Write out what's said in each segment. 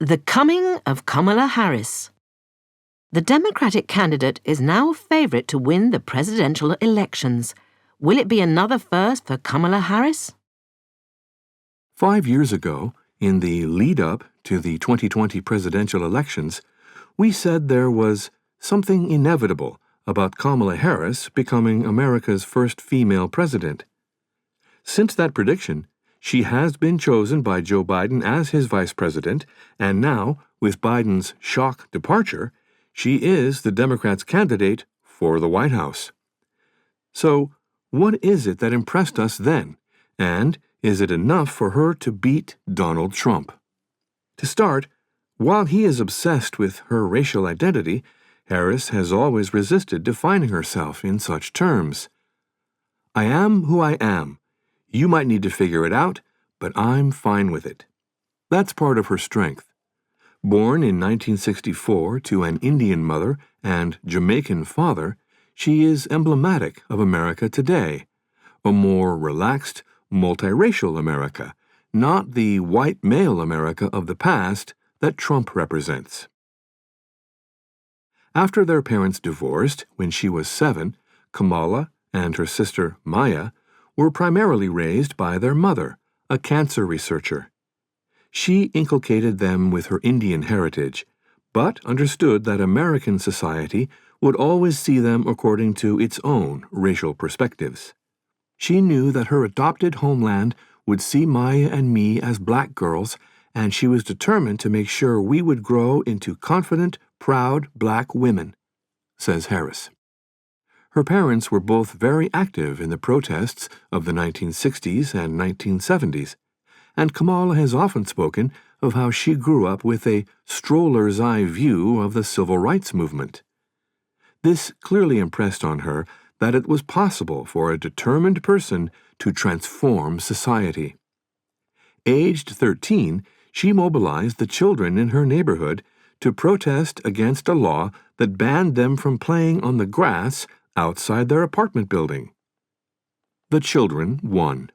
The coming of Kamala Harris. The Democratic candidate is now favourite to win the presidential elections. Will it be another first for Kamala Harris? 5 years ago, in the lead-up to the 2020 presidential elections, we said there was something inevitable about Kamala Harris becoming America's first female president. Since that prediction, she has been chosen by Joe Biden as his vice president, and now, with Biden's shock departure, she is the Democrats' candidate for the White House. So, what is it that impressed us then, and is it enough for her to beat Donald Trump? To start, while he is obsessed with her racial identity, Harris has always resisted defining herself in such terms. I am who I am. You might need to figure it out, but I'm fine with it. That's part of her strength. Born in 1964 to an Indian mother and Jamaican father, she is emblematic of America today, a more relaxed, multiracial America, not the white male America of the past that Trump represents. After their parents divorced when she was 7, Kamala and her sister Maya were primarily raised by their mother, a cancer researcher. She inculcated them with her Indian heritage, but understood that American society would always see them according to its own racial perspectives. She knew that her adopted homeland would see Maya and me as black girls, and she was determined to make sure we would grow into confident, proud black women, says Harris. Her parents were both very active in the protests of the 1960s and 1970s, and Kamala has often spoken of how she grew up with a stroller's eye view of the civil rights movement. This clearly impressed on her that it was possible for a determined person to transform society. Aged 13, she mobilized the children in her neighborhood to protest against a law that banned them from playing on the grass outside their apartment building. The children won.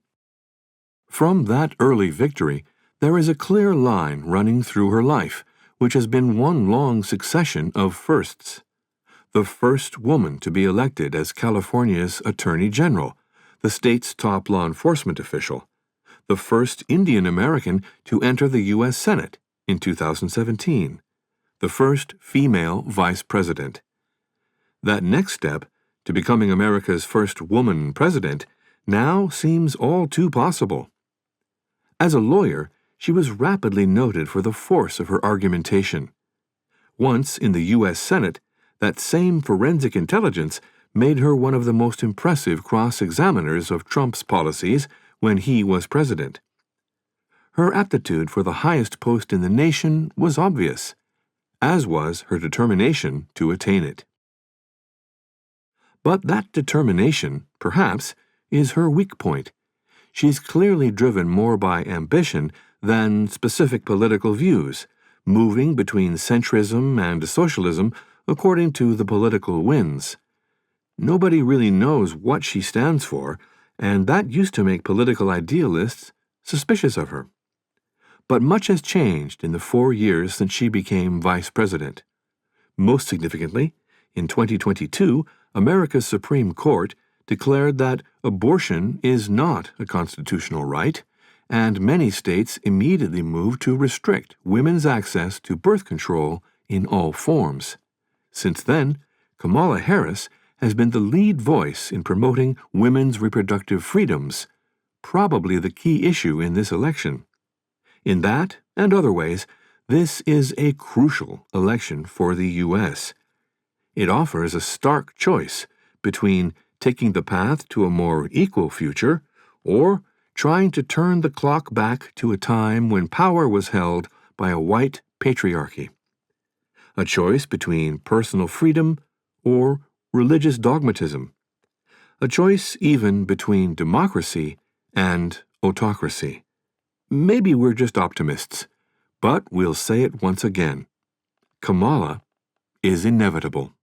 From that early victory, there is a clear line running through her life, which has been one long succession of firsts. The first woman to be elected as California's Attorney General, the state's top law enforcement official, the first Indian American to enter the U.S. Senate in 2017, the first female vice president. That next step, to becoming America's first woman president, now seems all too possible. As a lawyer, she was rapidly noted for the force of her argumentation. Once in the U.S. Senate, that same forensic intelligence made her one of the most impressive cross-examiners of Trump's policies when he was president. Her aptitude for the highest post in the nation was obvious, as was her determination to attain it. But that determination, perhaps, is her weak point. She's clearly driven more by ambition than specific political views, moving between centrism and socialism according to the political winds. Nobody really knows what she stands for, and that used to make political idealists suspicious of her. But much has changed in the 4 years since she became vice president. Most significantly, in 2022, America's Supreme Court declared that abortion is not a constitutional right, and many states immediately moved to restrict women's access to birth control in all forms. Since then, Kamala Harris has been the lead voice in promoting women's reproductive freedoms, probably the key issue in this election. In that and other ways, this is a crucial election for the U.S. It offers a stark choice between taking the path to a more equal future or trying to turn the clock back to a time when power was held by a white patriarchy. A choice between personal freedom or religious dogmatism. A choice even between democracy and autocracy. Maybe we're just optimists, but we'll say it once again. Kamala is inevitable.